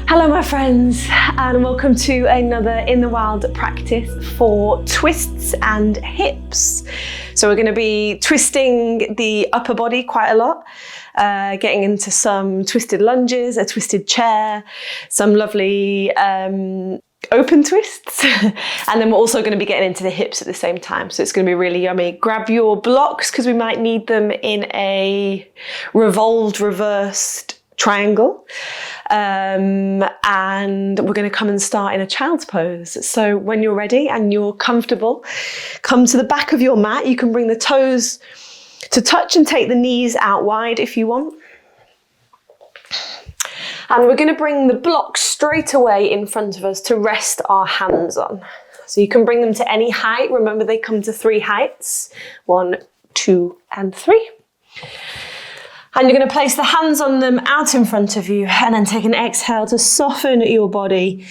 Hello my friends, and welcome to another In the Wild practice for twists and hips. So we're going to be twisting the upper body quite a lot, getting into some twisted lunges, a twisted chair, some lovely open twists, and then we're also going to be getting into the hips at the same time, so it's going to be really yummy. Grab your blocks because we might need them in a reversed triangle, and we're going to come and start in a child's pose. So when you're ready and you're comfortable, come to the back of your mat. You can bring the toes to touch and take the knees out wide if you want. And we're going to bring the blocks straight away in front of us to rest our hands on. So you can bring them to any height. Remember, they come to 3 heights: 1, 2, and 3. And you're going to place the hands on them out in front of you, and then take an exhale to soften your body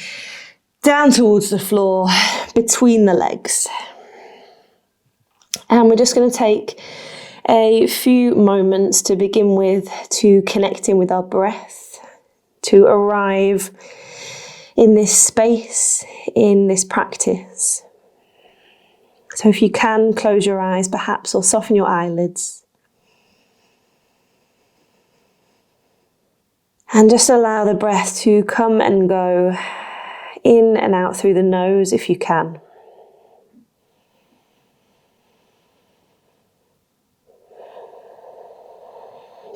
down towards the floor between the legs. And we're just going to take a few moments to begin with to connect in with our breath, to arrive in this space, in this practice. So if you can, close your eyes perhaps, or soften your eyelids. And just allow the breath to come and go in and out through the nose if you can.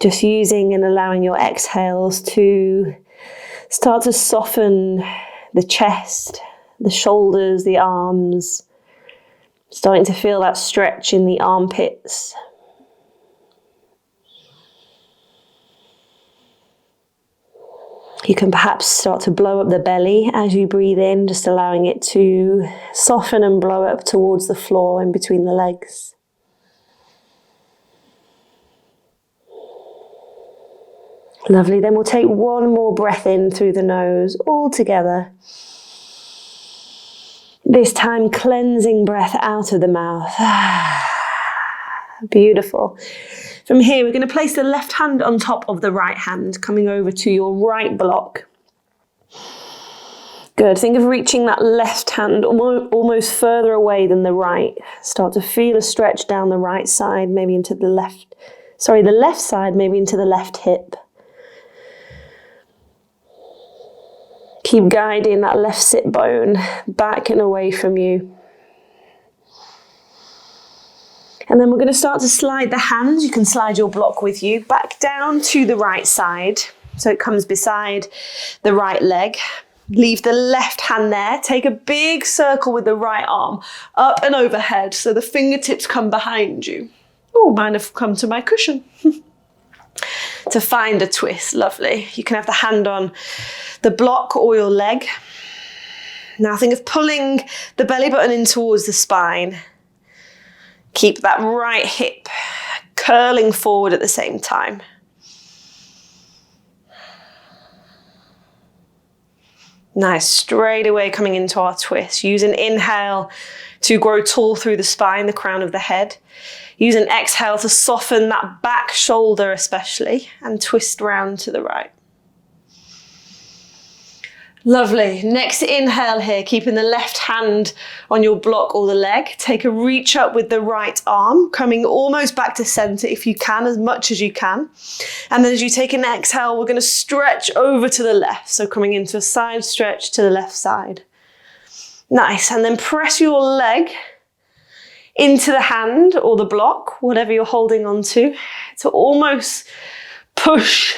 Just using and allowing your exhales to start to soften the chest, the shoulders, the arms, starting to feel that stretch in the armpits. You can perhaps start to blow up the belly as you breathe in, just allowing it to soften and blow up towards the floor in between the legs. Lovely. Then we'll take one more breath in through the nose, all together. This time, cleansing breath out of the mouth. Beautiful. From here, we're going to place the left hand on top of the right hand, coming over to your right block. Good. Think of reaching that left hand almost further away than the right. Start to feel a stretch down the right side, maybe into the left side, maybe into the left hip. Keep guiding that left sit bone back and away from you. And then we're going to start to slide the hands. You can slide your block with you back down to the right side. So it comes beside the right leg. Leave the left hand there. Take a big circle with the right arm up and overhead so the fingertips come behind you. Oh, mine have come to my cushion. To find a twist. Lovely. You can have the hand on the block or your leg. Now think of pulling the belly button in towards the spine. Keep that right hip curling forward at the same time. Nice, straight away coming into our twist. Use an inhale to grow tall through the spine, the crown of the head. Use an exhale to soften that back shoulder especially, and twist round to the right. Lovely. Next inhale here, keeping the left hand on your block or the leg. Take a reach up with the right arm, coming almost back to center if you can, as much as you can. And then as you take an exhale, we're going to stretch over to the left. So coming into a side stretch to the left side. Nice. And then press your leg into the hand or the block, whatever you're holding on to almost push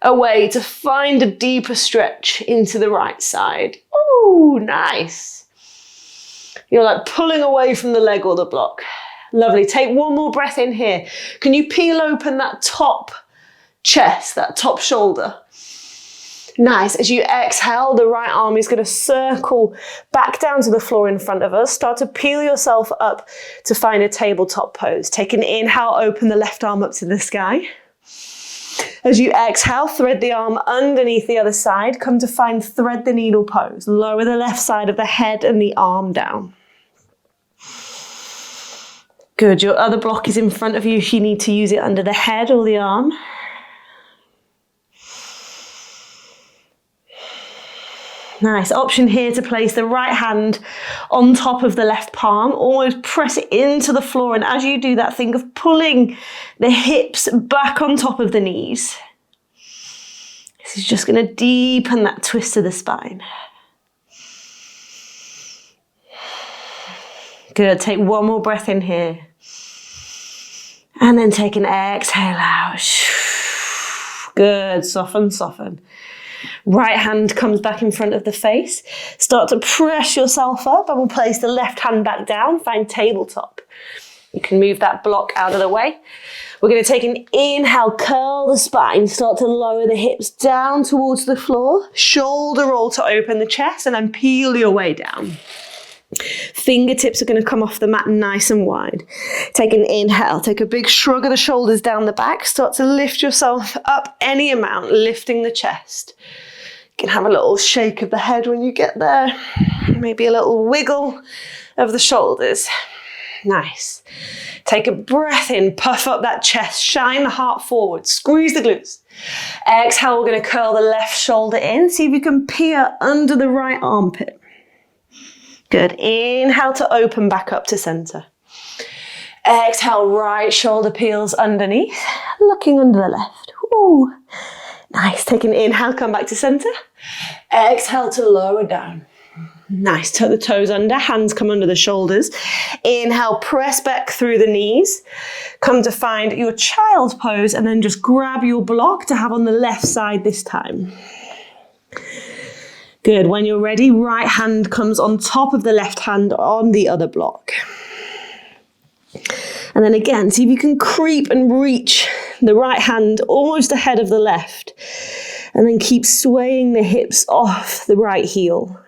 away to find a deeper stretch into the right side. Ooh, nice. You're like pulling away from the leg or the block. Lovely. Take one more breath in here. Can you peel open that top chest, that top shoulder? Nice. As you exhale, the right arm is going to circle back down to the floor in front of us. Start to peel yourself up to find a tabletop pose. Take an inhale, open the left arm up to the sky. As you exhale, thread the arm underneath the other side. Come to find thread the needle pose. Lower the left side of the head and the arm down. Good. Your other block is in front of you if you need to use it under the head or the arm. Nice. Option here to place the right hand on top of the left palm, almost press it into the floor. And as you do that, think of pulling the hips back on top of the knees. This is just going to deepen that twist of the spine. Good. Take one more breath in here. And then take an exhale out. Good. Soften, soften. Right hand comes back in front of the face. Start to press yourself up, and we'll place the left hand back down. Find tabletop. You can move that block out of the way. We're going to take an inhale, curl the spine, start to lower the hips down towards the floor. Shoulder roll to open the chest, and then peel your way down. Fingertips are going to come off the mat nice and wide. Take an inhale, take a big shrug of the shoulders down the back. Start to lift yourself up any amount, lifting the chest. You can have a little shake of the head when you get there. Maybe a little wiggle of the shoulders. Nice. Take a breath in, puff up that chest, shine the heart forward, squeeze the glutes. Exhale, we're going to curl the left shoulder in. See if you can peer under the right armpit. Good. Inhale to open back up to center. Exhale, right shoulder peels underneath, looking under the left. Ooh. Nice. Take an inhale, come back to center. Exhale to lower down. Nice. Tuck the toes under, hands come under the shoulders. Inhale, press back through the knees. Come to find your child pose, and then just grab your block to have on the left side this time. Good. When you're ready, right hand comes on top of the left hand on the other block. And then again, see if you can creep and reach the right hand almost ahead of the left. And then keep swaying the hips off the right heel.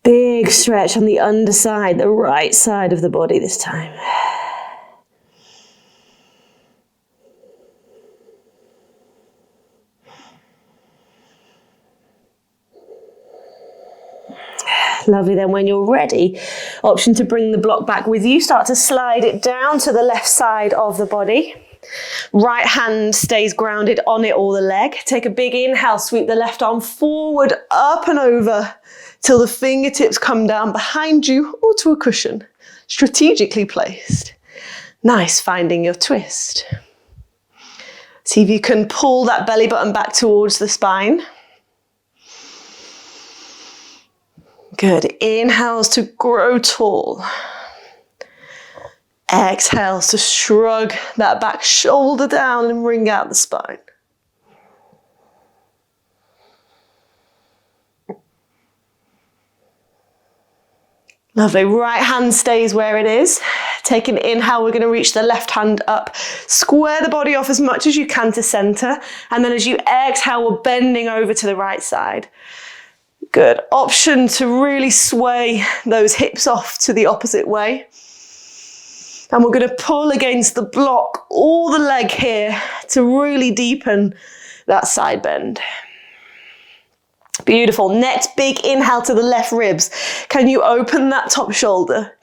Big stretch on the underside, the right side of the body this time. Lovely. Then when you're ready, option to bring the block back with you. Start to slide it down to the left side of the body. Right hand stays grounded on it or the leg. Take a big inhale, sweep the left arm forward, up and over till the fingertips come down behind you or to a cushion, strategically placed. Nice. Finding your twist. See if you can pull that belly button back towards the spine. Good. Inhales to grow tall. Exhales to shrug that back shoulder down and bring out the spine. Lovely. Right hand stays where it is. Take an inhale. We're going to reach the left hand up. Square the body off as much as you can to center. And then as you exhale, we're bending over to the right side. Good. Option to really sway those hips off to the opposite way. And we're going to pull against the block or the leg here to really deepen that side bend. Beautiful. Next, big inhale to the left ribs. Can you open that top shoulder?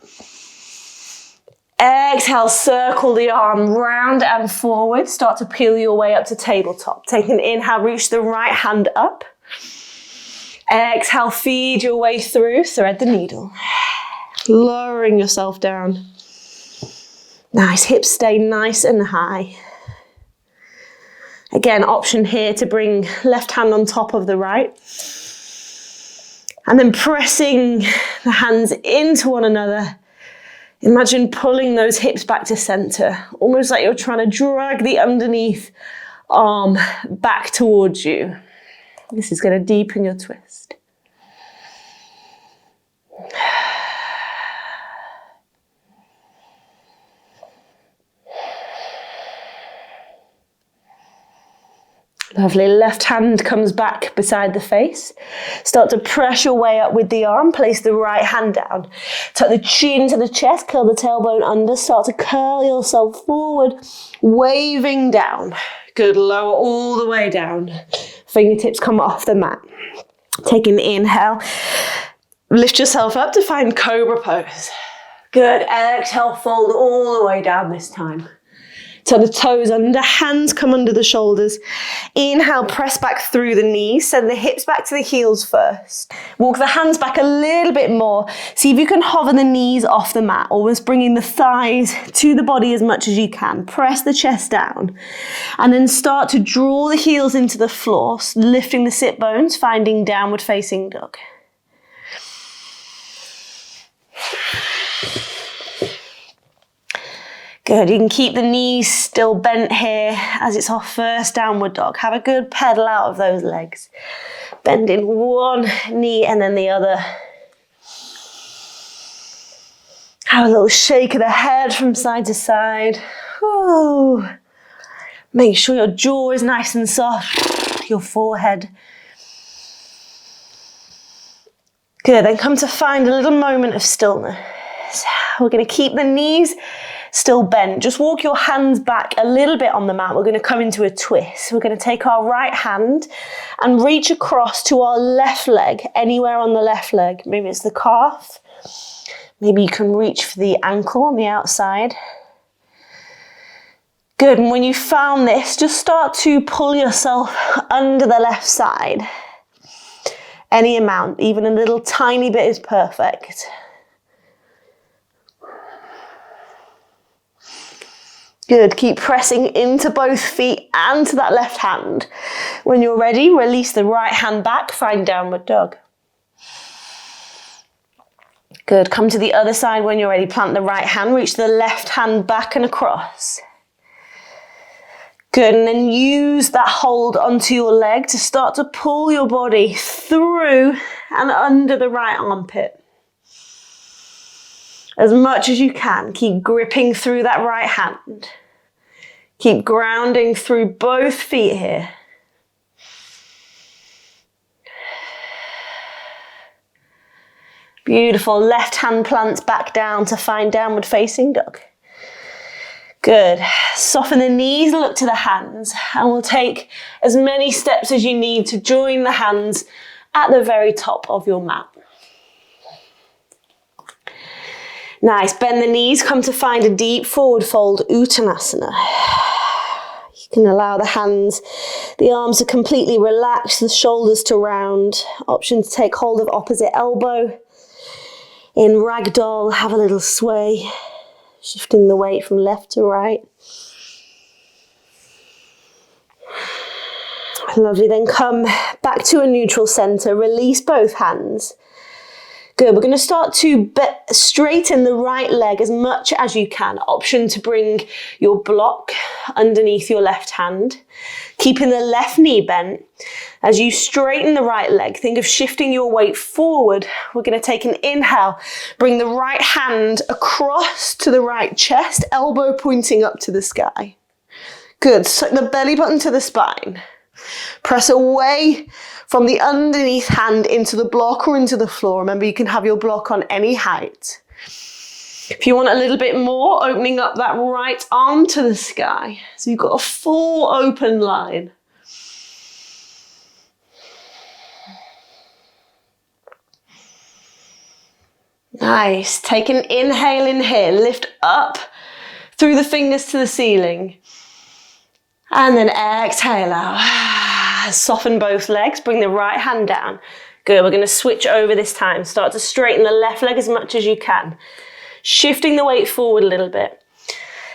Exhale, circle the arm round and forward. Start to peel your way up to tabletop. Take an inhale, reach the right hand up. Exhale, feed your way through, thread the needle. Lowering yourself down. Nice, hips stay nice and high. Again, option here to bring left hand on top of the right. And then pressing the hands into one another. Imagine pulling those hips back to center, almost like you're trying to drag the underneath arm back towards you. This is going to deepen your twist. Lovely. Left hand comes back beside the face. Start to press your way up with the arm. Place the right hand down. Tuck the chin to the chest. Curl the tailbone under. Start to curl yourself forward, waving down. Good. Lower all the way down. Fingertips come off the mat. Take an inhale. Lift yourself up to find cobra pose. Good. Exhale, fold all the way down this time. Tuck the toes under, hands come under the shoulders. Inhale, press back through the knees. Send the hips back to the heels first. Walk the hands back a little bit more. See if you can hover the knees off the mat, almost bringing the thighs to the body as much as you can. Press the chest down. And then start to draw the heels into the floor, lifting the sit bones, finding downward facing dog. Good, you can keep the knees still bent here as it's our first downward dog. Have a good pedal out of those legs. Bending one knee and then the other. Have a little shake of the head from side to side. Whoa. Make sure your jaw is nice and soft, your forehead. Good, then come to find a little moment of stillness. We're going to keep the knees still bent. Just walk your hands back a little bit on the mat. We're going to come into a twist. We're going to take our right hand and reach across to our left leg, anywhere on the left leg. Maybe it's the calf. Maybe you can reach for the ankle on the outside. Good, and when you found this, just start to pull yourself under the left side. Any amount, even a little tiny bit is perfect. Good, keep pressing into both feet and to that left hand. When you're ready, release the right hand back, find downward dog. Good, come to the other side when you're ready. Plant the right hand, reach the left hand back and across. Good, and then use that hold onto your leg to start to pull your body through and under the right armpit. As much as you can, keep gripping through that right hand. Keep grounding through both feet here. Beautiful, left hand plants back down to find downward facing dog. Good, soften the knees, look to the hands, and we'll take as many steps as you need to join the hands at the very top of your mat. Nice, bend the knees, come to find a deep forward fold Uttanasana. You can allow the hands, the arms to completely relax, the shoulders to round. Option to take hold of opposite elbow. In ragdoll, have a little sway, shifting the weight from left to right. Lovely, then come back to a neutral center, release both hands. Good, we're going to start to straighten the right leg as much as you can. Option to bring your block underneath your left hand, keeping the left knee bent. As you straighten the right leg, think of shifting your weight forward. We're going to take an inhale, bring the right hand across to the right chest, elbow pointing up to the sky. Good, suck the belly button to the spine. Press away from the underneath hand into the block or into the floor. Remember, you can have your block on any height. If you want a little bit more, opening up that right arm to the sky. So you've got a full open line. Nice. Take an inhale in here. Lift up through the fingers to the ceiling. And then exhale out. Soften both legs. Bring the right hand down. Good. We're going to switch over this time. Start to straighten the left leg as much as you can. Shifting the weight forward a little bit.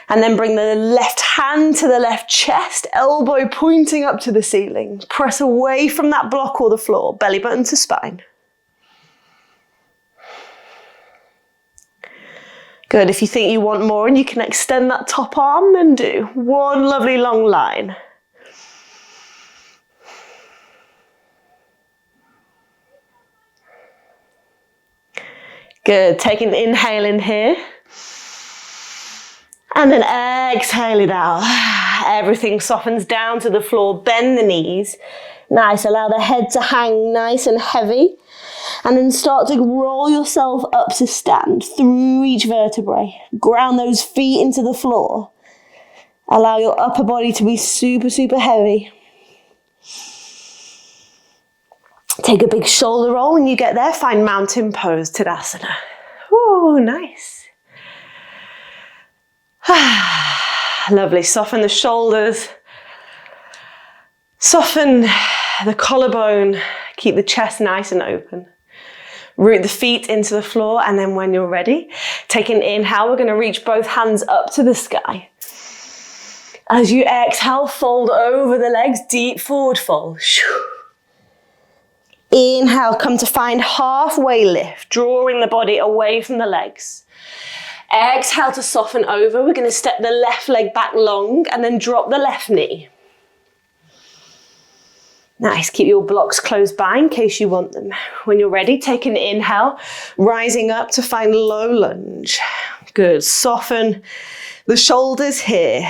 And then bring the left hand to the left chest. Elbow pointing up to the ceiling. Press away from that block or the floor. Belly button to spine. Good, if you think you want more and you can extend that top arm, then do. One lovely long line. Good, take an inhale in here. And then exhale it out. Everything softens down to the floor, bend the knees. Nice, allow the head to hang nice and heavy. And then start to roll yourself up to stand through each vertebrae. Ground those feet into the floor. Allow your upper body to be super, super heavy. Take a big shoulder roll when you get there. Find mountain pose, Tadasana. Ooh, nice. Lovely. Soften the shoulders. Soften the collarbone. Keep the chest nice and open. Root the feet into the floor, and then when you're ready, take an inhale. We're going to reach both hands up to the sky. As you exhale, fold over the legs, deep forward fold. Inhale, come to find halfway lift, drawing the body away from the legs. Exhale to soften over. We're going to step the left leg back long and then drop the left knee. Nice, keep your blocks close by in case you want them. When you're ready, take an inhale, rising up to find low lunge. Good, soften the shoulders here.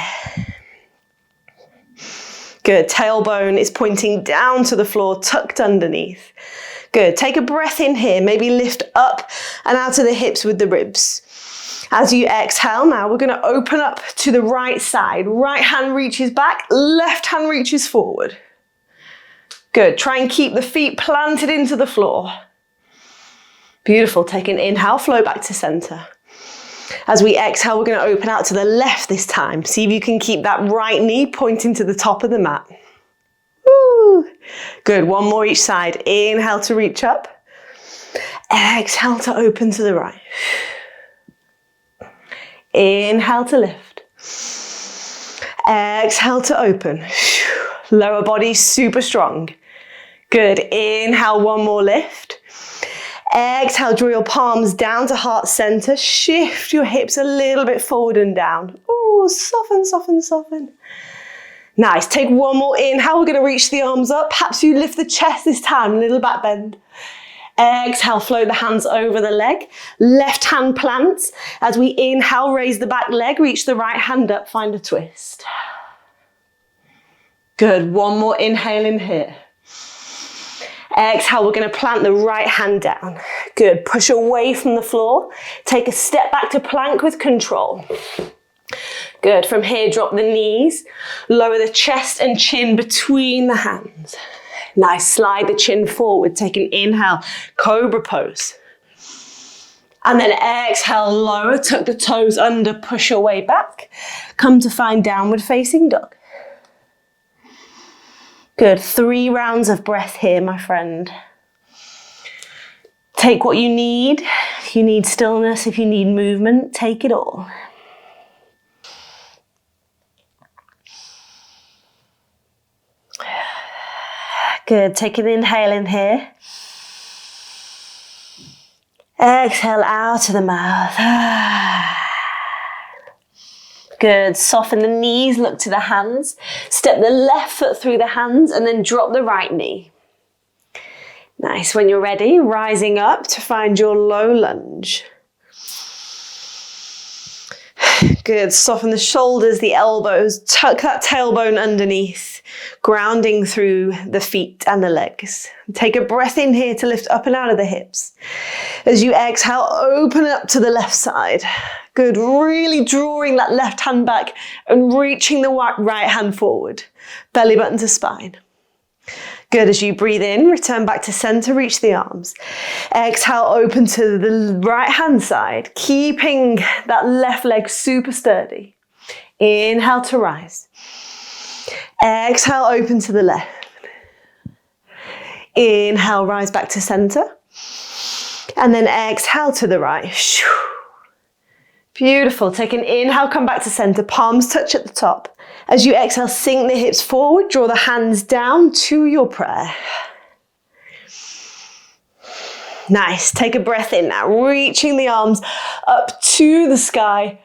Good, tailbone is pointing down to the floor, tucked underneath. Good, take a breath in here, maybe lift up and out of the hips with the ribs. As you exhale now, we're going to open up to the right side. Right hand reaches back, left hand reaches forward. Good, try and keep the feet planted into the floor. Beautiful, take an inhale, flow back to center. As we exhale, we're going to open out to the left this time. See if you can keep that right knee pointing to the top of the mat. Woo. Good, one more each side. Inhale to reach up. Exhale to open to the right. Inhale to lift. Exhale to open. Lower body super strong. Good, inhale, one more lift. Exhale, draw your palms down to heart center. Shift your hips a little bit forward and down. Ooh, soften, soften, soften. Nice, take one more inhale. We're gonna reach the arms up. Perhaps you lift the chest this time, little back bend. Exhale, float the hands over the leg. Left hand plants. As we inhale, raise the back leg, reach the right hand up, find a twist. Good, one more inhale in here. Exhale, we're going to plant the right hand down. Good, push away from the floor. Take a step back to plank with control. Good, from here, drop the knees. Lower the chest and chin between the hands. Nice, slide the chin forward. Take an inhale, cobra pose. And then exhale, lower, tuck the toes under, push your way back. Come to find downward facing dog. Good, 3 rounds of breath here, my friend. Take what you need. If you need stillness, if you need movement, take it all. Good, take an inhale in here. Exhale out of the mouth. Good, soften the knees, look to the hands. Step the left foot through the hands and then drop the right knee. Nice, when you're ready, rising up to find your low lunge. Good, soften the shoulders, the elbows, tuck that tailbone underneath, grounding through the feet and the legs. Take a breath in here to lift up and out of the hips. As you exhale, open up to the left side. Good, really drawing that left hand back and reaching the right hand forward. Belly button to spine. Good, as you breathe in, return back to center, reach the arms. Exhale, open to the right hand side, keeping that left leg super sturdy. Inhale to rise. Exhale, open to the left. Inhale, rise back to center. And then exhale to the right. Beautiful, take an inhale, come back to center, palms touch at the top. As you exhale, sink the hips forward, draw the hands down to your prayer. Nice, take a breath in now, reaching the arms up to the sky.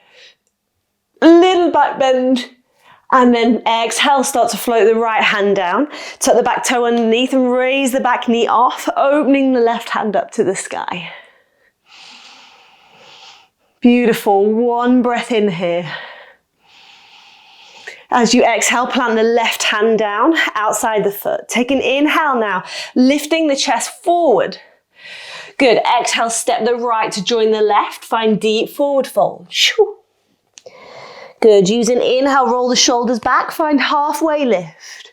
Little back bend, and then exhale, start to float the right hand down. Tuck the back toe underneath and raise the back knee off, opening the left hand up to the sky. Beautiful, one breath in here. As you exhale, plant the left hand down outside the foot. Take an inhale now, lifting the chest forward. Good, exhale, step the right to join the left, find deep forward fold. Good, use an inhale, roll the shoulders back, find halfway lift.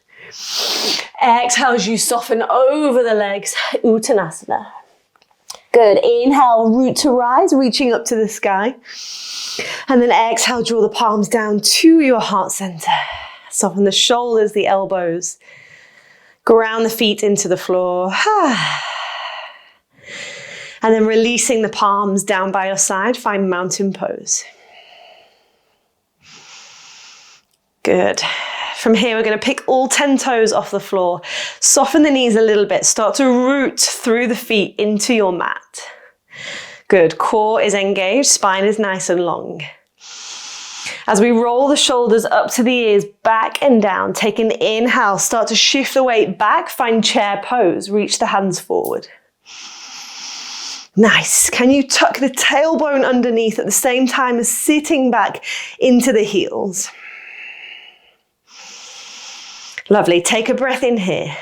Exhale as you soften over the legs, Uttanasana. Good. Inhale, root to rise, reaching up to the sky. And then exhale, draw the palms down to your heart center. Soften the shoulders, the elbows. Ground the feet into the floor. And then releasing the palms down by your side, find mountain pose. Good. From here, we're going to pick all 10 toes off the floor. Soften the knees a little bit. Start to root through the feet into your mat. Good. Core is engaged. Spine is nice and long. As we roll the shoulders up to the ears, back and down, take an inhale. Start to shift the weight back. Find chair pose. Reach the hands forward. Nice. Can you tuck the tailbone underneath at the same time as sitting back into the heels? Lovely. Take a breath in here.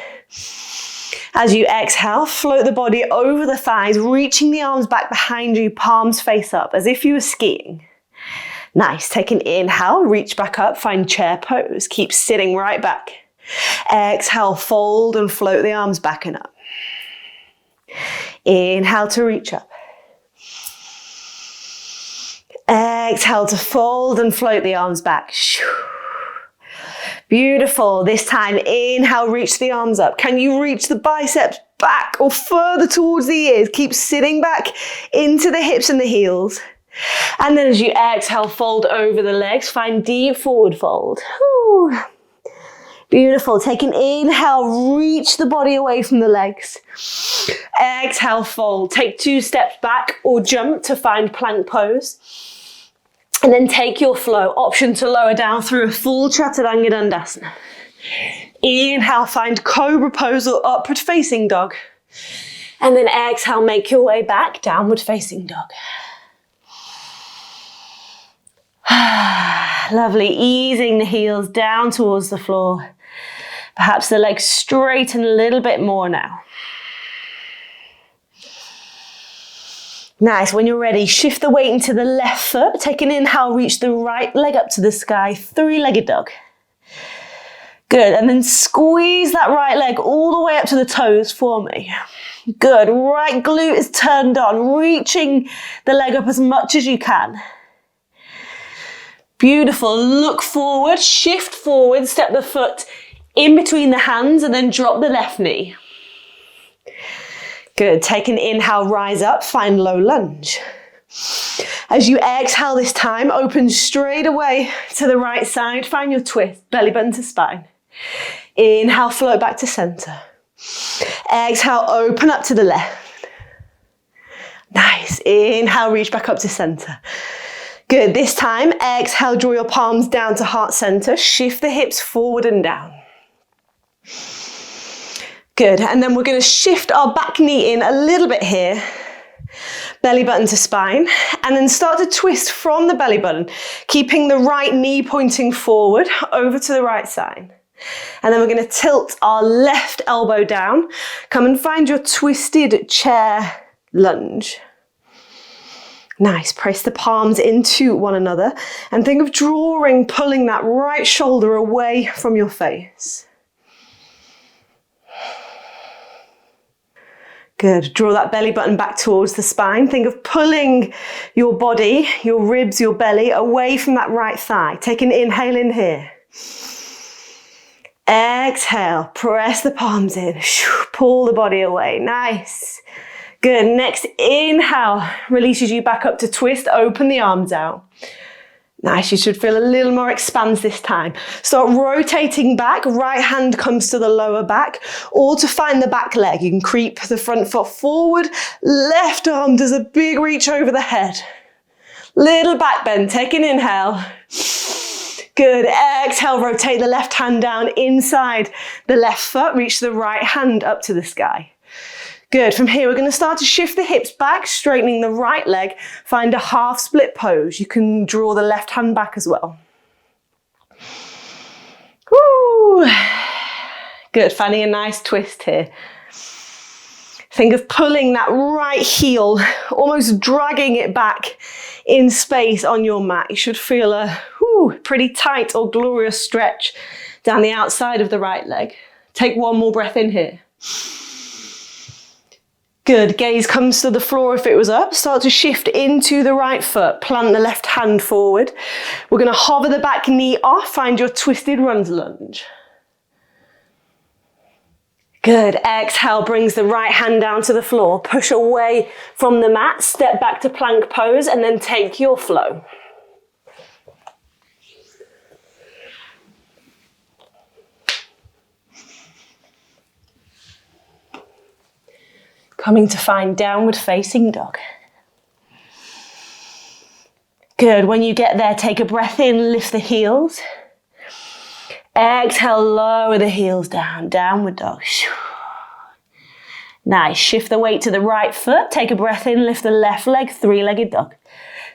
As you exhale, float the body over the thighs, reaching the arms back behind you, palms face up, as if you were skiing. Nice. Take an inhale, reach back up, find chair pose. Keep sitting right back. Exhale, fold and float the arms back and up. Inhale to reach up. Exhale to fold and float the arms back. Beautiful. This time, inhale, reach the arms up. Can you reach the biceps back or further towards the ears? Keep sitting back into the hips and the heels. And then as you exhale, fold over the legs. Find deep forward fold. Whew. Beautiful. Take an inhale, reach the body away from the legs. Exhale, fold. Take 2 steps back or jump to find plank pose. And then take your flow. Option to lower down through a full Chaturanga Dandasana. Inhale, find cobra pose or upward facing dog. And then exhale, make your way back, downward facing dog. Lovely. Easing the heels down towards the floor. Perhaps the legs straighten a little bit more now. Nice. When you're ready, shift the weight into the left foot. Take an inhale, reach the right leg up to the sky, 3-legged dog. Good. And then squeeze that right leg all the way up to the toes for me. Good. Right glute is turned on, reaching the leg up as much as you can. Beautiful. Look forward, shift forward, step the foot in between the hands and then drop the left knee. Good. Take an inhale, rise up, find low lunge. As you exhale this time, open straight away to the right side, find your twist, belly button to spine. Inhale, float back to center. Exhale, open up to the left. Nice. Inhale, reach back up to center. Good. This time, exhale, draw your palms down to heart center. Shift the hips forward and down. Good. And then we're going to shift our back knee in a little bit here. Belly button to spine. And then start to twist from the belly button, keeping the right knee pointing forward over to the right side. And then we're going to tilt our left elbow down. Come and find your twisted chair lunge. Nice. Press the palms into one another and think of pulling that right shoulder away from your face. Good. Draw that belly button back towards the spine. Think of pulling your body, your ribs, your belly away from that right thigh. Take an inhale in here. Exhale. Press the palms in. Pull the body away. Nice. Good. Next inhale releases you back up to twist. Open the arms out. Nice. You should feel a little more expanse this time. Start rotating back. Right hand comes to the lower back, or to find the back leg. You can creep the front foot forward. Left arm does a big reach over the head. Little back bend. Take an inhale. Good. Exhale. Rotate the left hand down inside the left foot. Reach the right hand up to the sky. Good. From here, we're going to start to shift the hips back, straightening the right leg. Find a half split pose. You can draw the left hand back as well. Woo. Good. Finding a nice twist here. Think of pulling that right heel, almost dragging it back in space on your mat. You should feel a pretty tight or glorious stretch down the outside of the right leg. Take one more breath in here. Good, gaze comes to the floor if it was up. Start to shift into the right foot. Plant the left hand forward. We're going to hover the back knee off. Find your twisted runs lunge. Good, exhale, brings the right hand down to the floor. Push away from the mat, step back to plank pose, and then take your flow. Coming to find downward facing dog. Good, when you get there, take a breath in, lift the heels. Exhale, lower the heels down, downward dog. Nice, shift the weight to the right foot, take a breath in, lift the left leg, three-legged dog.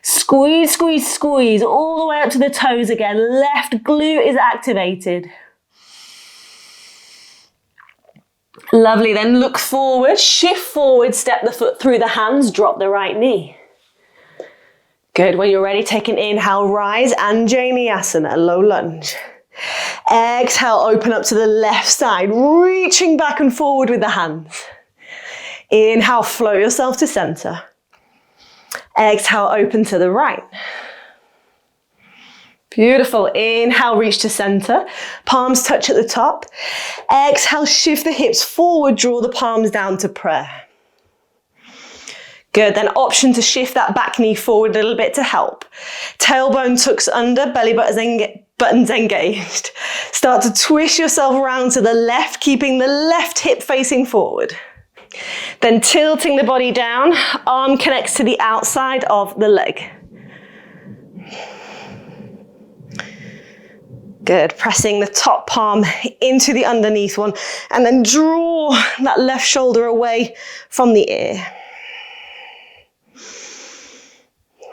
Squeeze, squeeze, squeeze, all the way up to the toes again. Left glute is activated. Lovely, then look forward, shift forward, step the foot through the hands, drop the right knee. Good, when you're ready, take an inhale, rise, Anjali Asana, low lunge. Exhale, open up to the left side, reaching back and forward with the hands. Inhale, float yourself to center. Exhale, open to the right. Beautiful. Inhale, reach to center. Palms touch at the top. Exhale, shift the hips forward, draw the palms down to prayer. Good, then option to shift that back knee forward a little bit to help. Tailbone tucks under, belly buttons engaged. Start to twist yourself around to the left, keeping the left hip facing forward. Then tilting the body down, arm connects to the outside of the leg. Good, pressing the top palm into the underneath one and then draw that left shoulder away from the ear.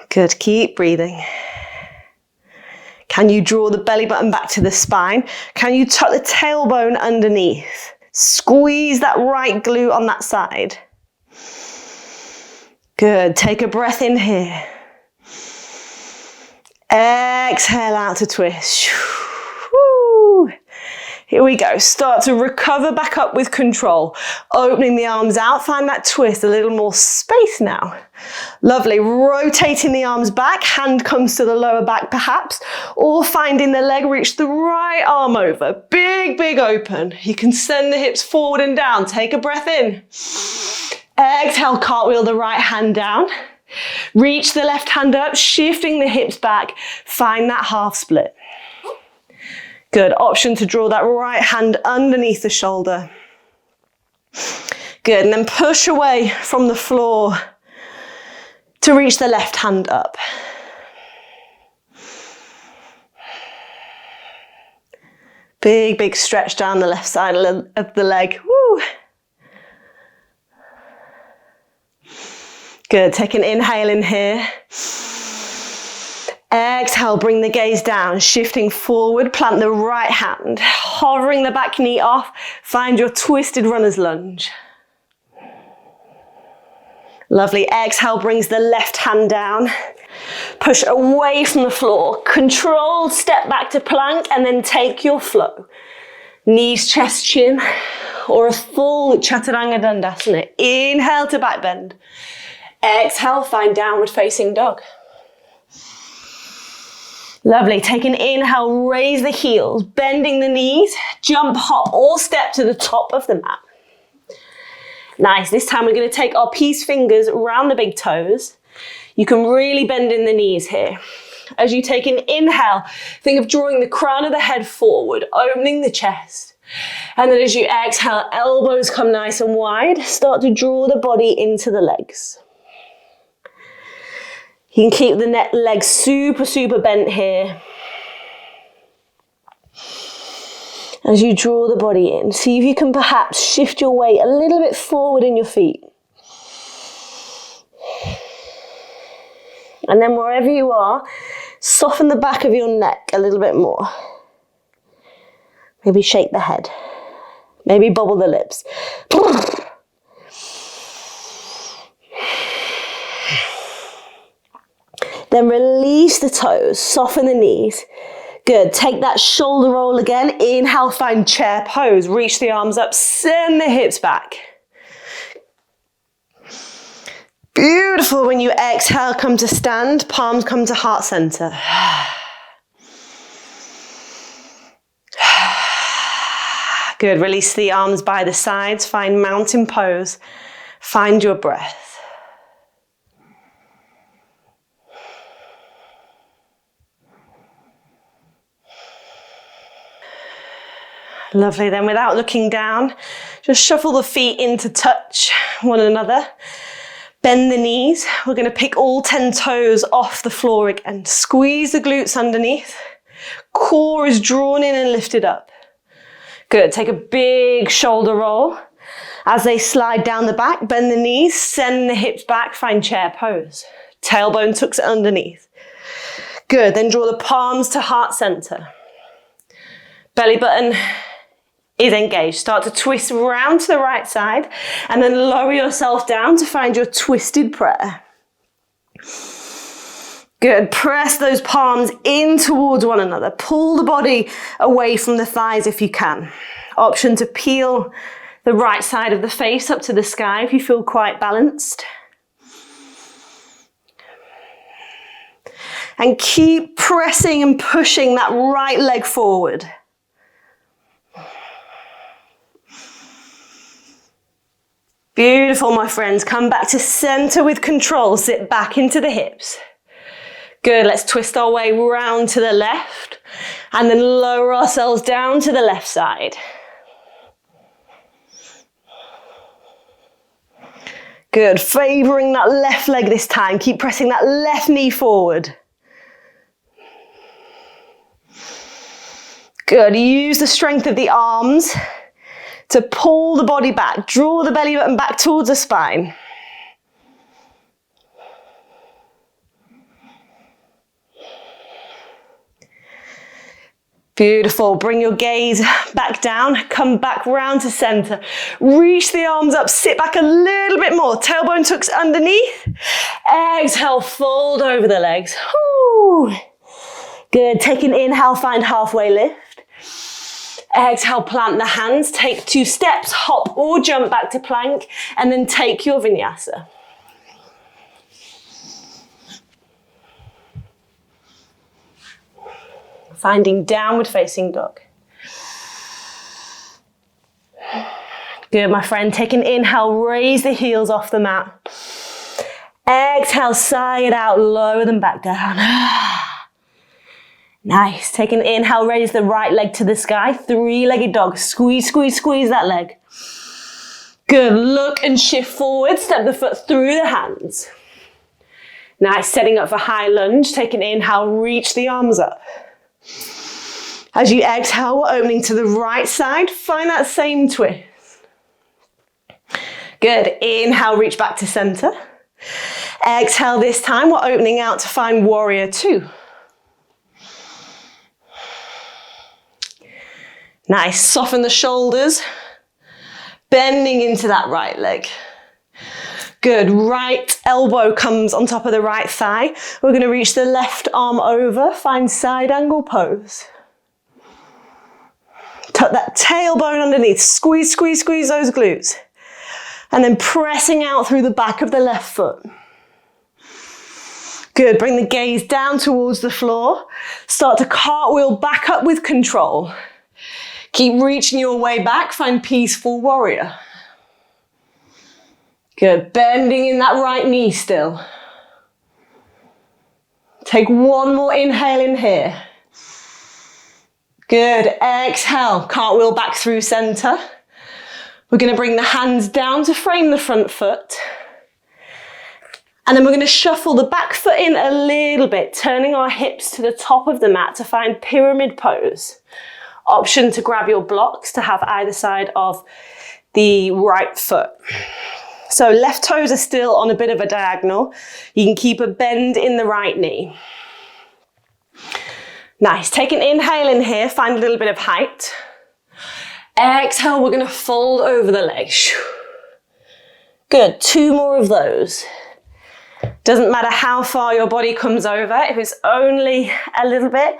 Good, keep breathing. Can you draw the belly button back to the spine? Can you tuck the tailbone underneath? Squeeze that right glute on that side. Good, take a breath in here. Exhale out to twist. Woo. Here we go. Start to recover back up with control. Opening the arms out. Find that twist. A little more space now. Lovely. Rotating the arms back. Hand comes to the lower back perhaps. Or finding the leg reach the right arm over. Big, big open. You can send the hips forward and down. Take a breath in. Exhale, cartwheel the right hand down. Reach the left hand up, shifting the hips back. Find that half split. Good, option to draw that right hand underneath the shoulder. Good, and then push away from the floor to reach the left hand up. Big, big stretch down the left side of the leg. Woo. Good, take an inhale in here. Exhale, bring the gaze down, shifting forward, plant the right hand, hovering the back knee off, find your twisted runner's lunge. Lovely, exhale brings the left hand down, push away from the floor, controlled step back to plank and then take your flow. Knees, chest, chin, or a full Chaturanga Dandasana. Inhale to back bend. Exhale, find downward facing dog. Lovely, take an inhale, raise the heels, bending the knees, jump, hop, or step to the top of the mat. Nice, this time we're going to take our peace fingers around the big toes. You can really bend in the knees here. As you take an inhale, think of drawing the crown of the head forward, opening the chest. And then as you exhale, elbows come nice and wide, start to draw the body into the legs. You can keep the legs super, super bent here. As you draw the body in, see if you can perhaps shift your weight a little bit forward in your feet. And then wherever you are, soften the back of your neck a little bit more. Maybe shake the head. Maybe bubble the lips. Then release the toes, soften the knees. Good, take that shoulder roll again. Inhale, find chair pose. Reach the arms up, send the hips back. Beautiful. When you exhale, come to stand, palms come to heart center. Good, release the arms by the sides, find mountain pose, find your breath. Lovely, then without looking down, just shuffle the feet in to touch one another. Bend the knees. We're going to pick all 10 toes off the floor again. Squeeze the glutes underneath. Core is drawn in and lifted up. Good, take a big shoulder roll. As they slide down the back, bend the knees, send the hips back, find chair pose. Tailbone tucks it underneath. Good, then draw the palms to heart center. Belly button is engaged. Start to twist round to the right side and then lower yourself down to find your twisted prayer. Good, press those palms in towards one another. Pull the body away from the thighs if you can. Option to peel the right side of the face up to the sky if you feel quite balanced. And keep pressing and pushing that right leg forward. Beautiful, my friends. Come back to center with control. Sit back into the hips. Good, let's twist our way round to the left and then lower ourselves down to the left side. Good, favoring that left leg this time. Keep pressing that left knee forward. Good, use the strength of the arms to pull the body back. Draw the belly button back towards the spine. Beautiful. Bring your gaze back down. Come back round to center. Reach the arms up. Sit back a little bit more. Tailbone tucks underneath. Exhale, fold over the legs. Woo. Good. Take an inhale, find halfway lift. Exhale, plant the hands. Take 2 steps, hop or jump back to plank, and then take your vinyasa. Finding downward facing dog. Good, my friend. Take an inhale, raise the heels off the mat. Exhale, sigh it out, lower them back down. Nice. Take an inhale, raise the right leg to the sky. 3-legged dog. Squeeze, squeeze, squeeze that leg. Good. Look and shift forward. Step the foot through the hands. Nice. Setting up for high lunge. Take an inhale, reach the arms up. As you exhale, we're opening to the right side. Find that same twist. Good. Inhale, reach back to center. Exhale this time. We're opening out to find warrior 2. Nice, soften the shoulders, bending into that right leg. Good, right elbow comes on top of the right thigh. We're going to reach the left arm over, find side angle pose. Tuck that tailbone underneath, squeeze, squeeze, squeeze those glutes. And then pressing out through the back of the left foot. Good, bring the gaze down towards the floor. Start to cartwheel back up with control. Keep reaching your way back, find peaceful warrior. Good, bending in that right knee still. Take one more inhale in here. Good, exhale, cartwheel back through center. We're going to bring the hands down to frame the front foot. And then we're going to shuffle the back foot in a little bit, turning our hips to the top of the mat to find pyramid pose. Option to grab your blocks to have either side of the right foot. So left toes are still on a bit of a diagonal. You can keep a bend in the right knee. Nice, take an inhale in here, find a little bit of height. Exhale, we're going to fold over the legs. Good, 2 more of those. Doesn't matter how far your body comes over, if it's only a little bit,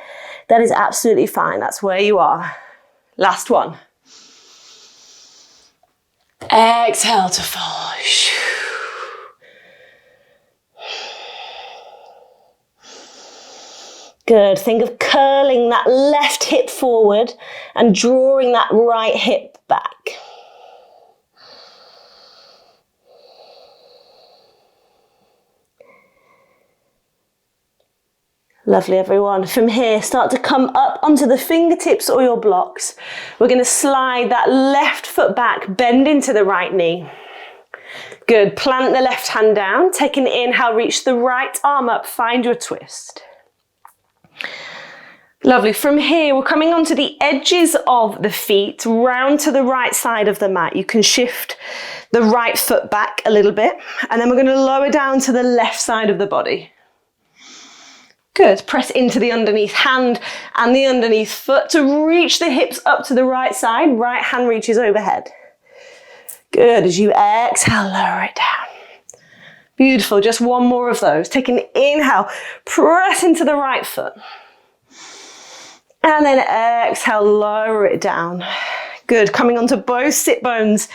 that is absolutely fine. That's where you are. Last one. Exhale to fall. Good. Think of curling that left hip forward and drawing that right hip back. Lovely, everyone. From here, start to come up onto the fingertips or your blocks. We're going to slide that left foot back, bend into the right knee. Good. Plant the left hand down. Take an inhale, reach the right arm up, find your twist. Lovely. From here, we're coming onto the edges of the feet, round to the right side of the mat. You can shift the right foot back a little bit, and then we're going to lower down to the left side of the body. Good. Press into the underneath hand and the underneath foot to reach the hips up to the right side. Right hand reaches overhead. Good. As you exhale, lower it down. Beautiful. Just one more of those. Take an inhale, press into the right foot. And then exhale, lower it down. Good. Coming onto both sit bones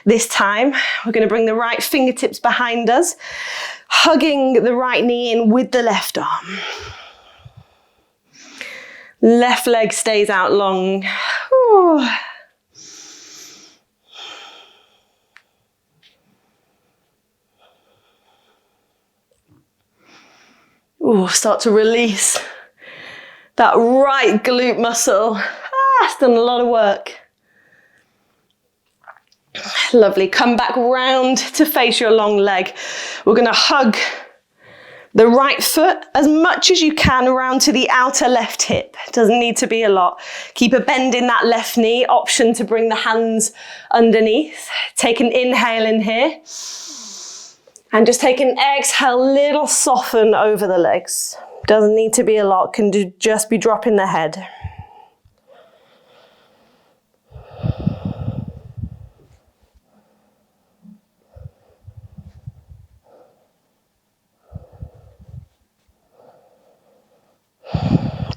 this time. We're going to bring the right fingertips behind us, hugging the right knee in with the left arm. Left leg stays out long. Ooh. Ooh, start to release that right glute muscle. It's done a lot of work. Lovely. Come back round to face your long leg. We're going to hug the right foot as much as you can around to the outer left hip. It doesn't need to be a lot. Keep a bend in that left knee. Option to bring the hands underneath. Take an inhale in here. And just take an exhale, little soften over the legs. Doesn't need to be a lot, can just be dropping the head.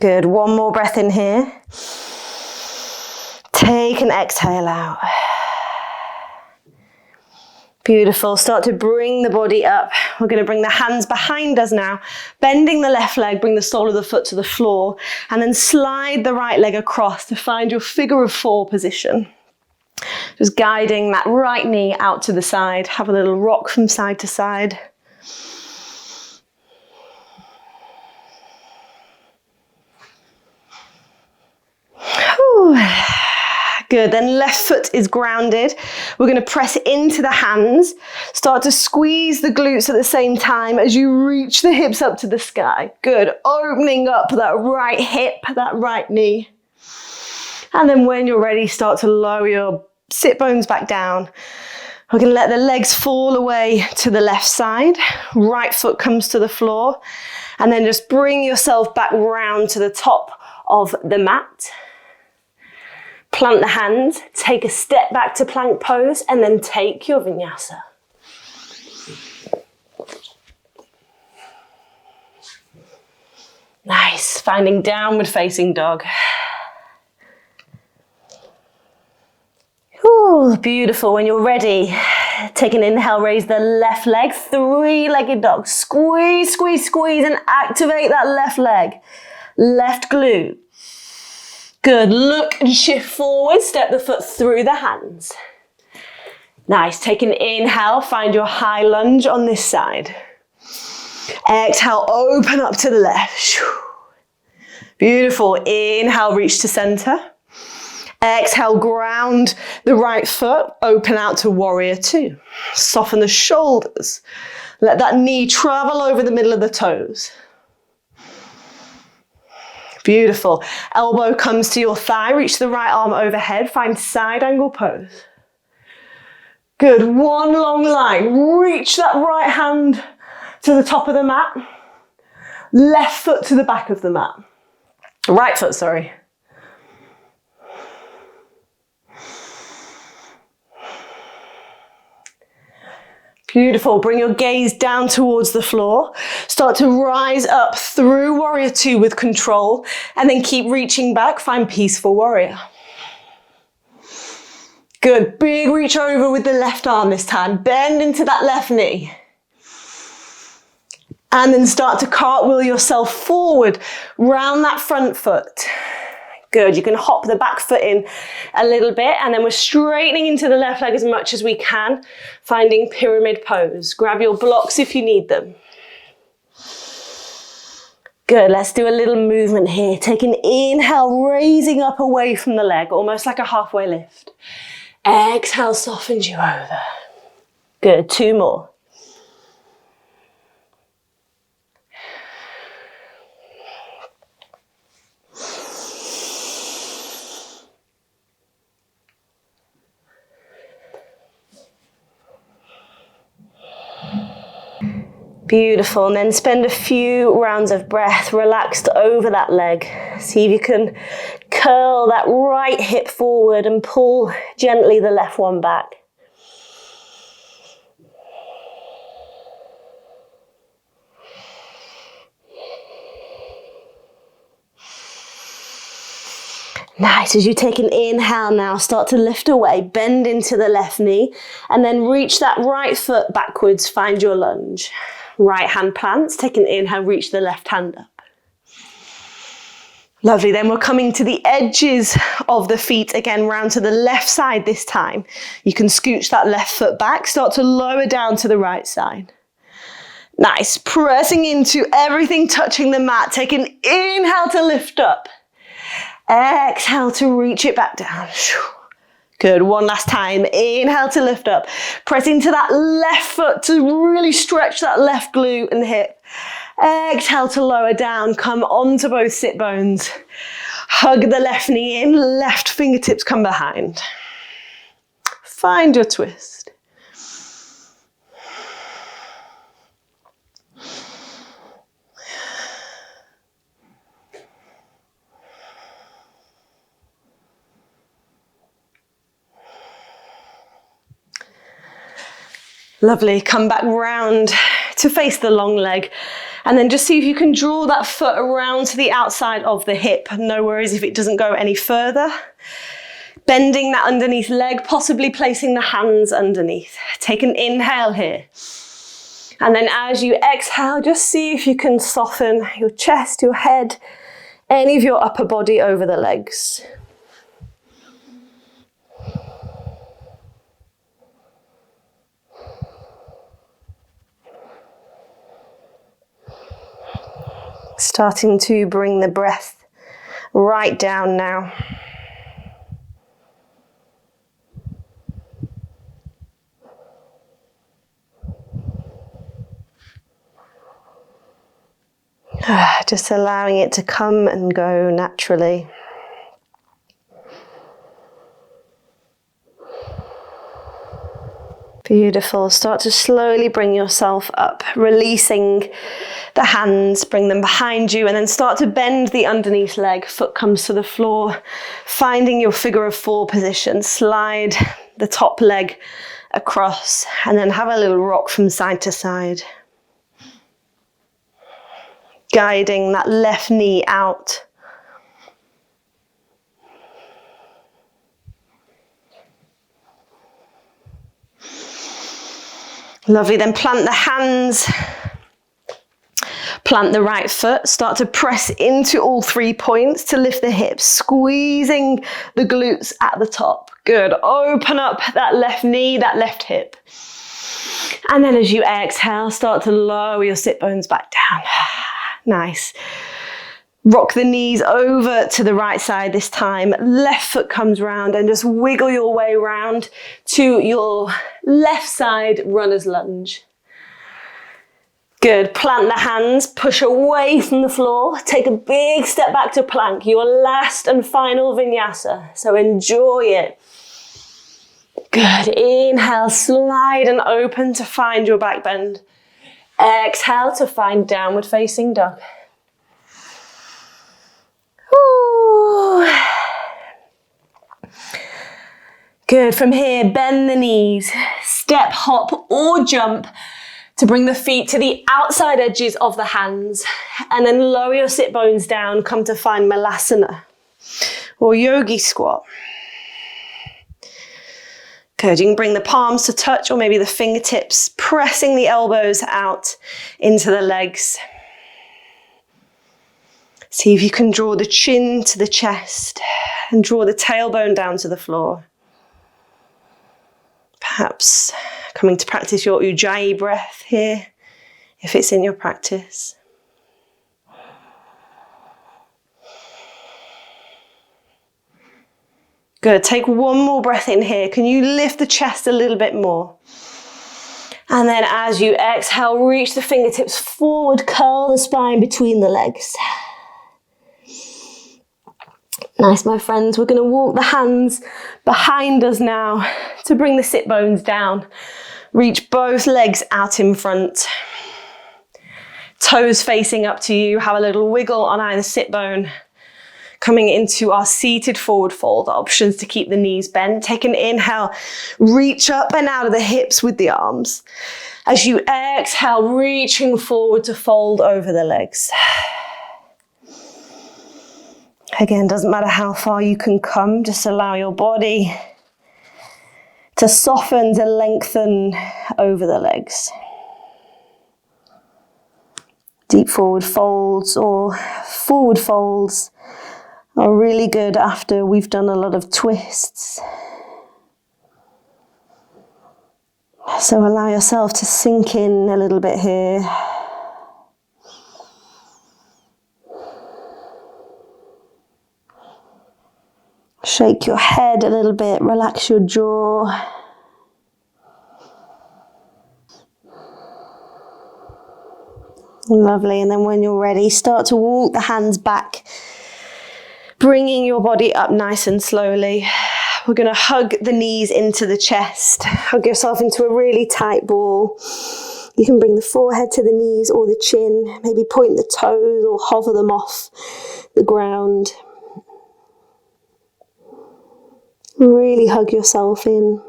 Good, one more breath in here. Take an exhale out. Beautiful. Start to bring the body up. We're going to bring the hands behind us now, bending the left leg, bring the sole of the foot to the floor, and then slide the right leg across to find your figure of four position. Just guiding that right knee out to the side. Have a little rock from side to side. Whew. Good, then left foot is grounded. We're going to press into the hands. Start to squeeze the glutes at the same time as you reach the hips up to the sky. Good, opening up that right hip, that right knee. And then when you're ready, start to lower your sit bones back down. We're going to let the legs fall away to the left side. Right foot comes to the floor. And then just bring yourself back round to the top of the mat. Plant the hands, take a step back to plank pose, and then take your vinyasa. Nice, finding downward facing dog. Ooh, beautiful. When you're ready, take an inhale, raise the left leg, three-legged dog. Squeeze, squeeze, squeeze, and activate that left leg. Left glute. Good, look and shift forward, step the foot through the hands. Nice, take an inhale, find your high lunge on this side. Exhale, open up to the left. Beautiful, inhale, reach to center. Exhale, ground the right foot, open out to warrior two. Soften the shoulders. Let that knee travel over the middle of the toes. Beautiful. Elbow comes to your thigh, reach the right arm overhead, find side angle pose. Good, one long line. Reach that right hand to the top of the mat. Left foot to the back of the mat. Right foot, sorry. Beautiful. Bring your gaze down towards the floor. Start to rise up through warrior two with control, and then keep reaching back. Find peaceful warrior. Good. Big reach over with the left arm this time. Bend into that left knee. And then start to cartwheel yourself forward, round that front foot. Good, you can hop the back foot in a little bit, and then we're straightening into the left leg as much as we can, finding pyramid pose. Grab your blocks if you need them. Good, let's do a little movement here. Take an inhale, raising up away from the leg, almost like a halfway lift. Exhale, softens you over. Good, 2 more. Beautiful, and then spend a few rounds of breath relaxed over that leg. See if you can curl that right hip forward and pull gently the left one back. Nice, as you take an inhale now, start to lift away, bend into the left knee, and then reach that right foot backwards, find your lunge. Right hand plants, take an inhale, reach the left hand up. Lovely, then we're coming to the edges of the feet again, round to the left side this time. You can scooch that left foot back, start to lower down to the right side. Nice, pressing into everything touching the mat. Take an inhale to lift up. Exhale to reach it back down. Good, one last time. Inhale to lift up. Press into that left foot to really stretch that left glute and hip. Exhale to lower down. Come onto both sit bones. Hug the left knee in, left fingertips come behind. Find your twist. Lovely, come back round to face the long leg, and then just see if you can draw that foot around to the outside of the hip. No worries if it doesn't go any further. Bending that underneath leg, possibly placing the hands underneath. Take an inhale here. And then as you exhale, just see if you can soften your chest, your head, any of your upper body over the legs. Starting to bring the breath right down now. Just allowing it to come and go naturally. Beautiful. Start to slowly bring yourself up, releasing the hands, bring them behind you, and then start to bend the underneath leg. Foot comes to the floor, finding your figure of 4 position. Slide the top leg across, and then have a little rock from side to side. Guiding that left knee out. Lovely, then plant the hands, plant the right foot, start to press into all 3 points to lift the hips, squeezing the glutes at the top. Good, open up that left knee, that left hip. And then as you exhale, start to lower your sit bones back down. Nice. Rock the knees over to the right side this time. Left foot comes round and just wiggle your way round to your left side runner's lunge. Good. Plant the hands, push away from the floor. Take a big step back to plank, your last and final vinyasa. So enjoy it. Good. Inhale, slide and open to find your back bend. Exhale to find downward facing dog. Ooh. Good, from here, bend the knees, step, hop or jump to bring the feet to the outside edges of the hands, and then lower your sit bones down, come to find Malasana or yogi squat. Good, you can bring the palms to touch or maybe the fingertips pressing the elbows out into the legs. See if you can draw the chin to the chest and draw the tailbone down to the floor. Perhaps coming to practice your Ujjayi breath here, if it's in your practice. Good, take one more breath in here. Can you lift the chest a little bit more? And then as you exhale, reach the fingertips forward, curl the spine between the legs. Nice, my friends. We're going to walk the hands behind us now to bring the sit bones down. Reach both legs out in front. Toes facing up to you. Have a little wiggle on either sit bone. Coming into our seated forward fold. Options to keep the knees bent. Take an inhale. Reach up and out of the hips with the arms. As you exhale, reaching forward to fold over the legs. Again, doesn't matter how far you can come, just allow your body to soften, to lengthen over the legs. Deep forward folds or forward folds are really good after we've done a lot of twists. So allow yourself to sink in a little bit here. Shake your head a little bit, relax your jaw. Lovely, and then when you're ready, start to walk the hands back, bringing your body up nice and slowly. We're going to hug the knees into the chest, hug yourself into a really tight ball. You can bring the forehead to the knees or the chin, maybe point the toes or hover them off the ground. Really hug yourself in.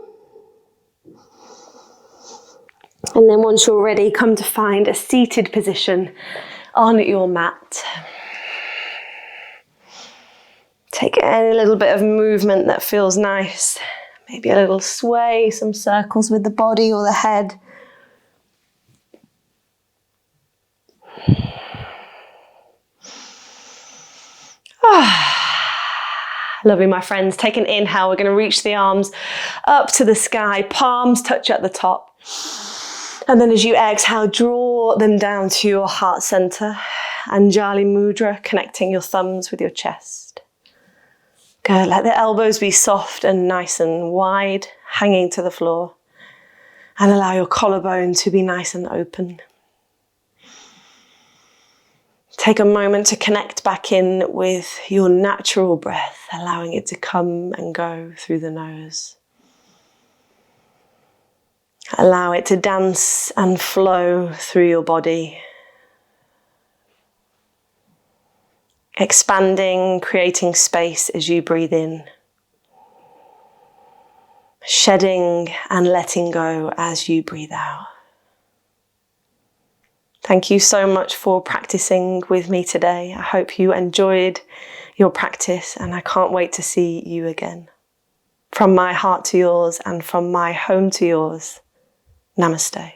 And then once you're ready, come to find a seated position on your mat. Take a little bit of movement that feels nice. Maybe a little sway, some circles with the body or the head. Lovely, my friends. Take an inhale. We're going to reach the arms up to the sky. Palms touch at the top. And then as you exhale, draw them down to your heart center. Anjali Mudra, connecting your thumbs with your chest. Good. Let the elbows be soft and nice and wide, hanging to the floor. And allow your collarbone to be nice and open. Take a moment to connect back in with your natural breath, allowing it to come and go through the nose. Allow it to dance and flow through your body. Expanding, creating space as you breathe in. Shedding and letting go as you breathe out. Thank you so much for practicing with me today. I hope you enjoyed your practice and I can't wait to see you again. From my heart to yours and from my home to yours, namaste.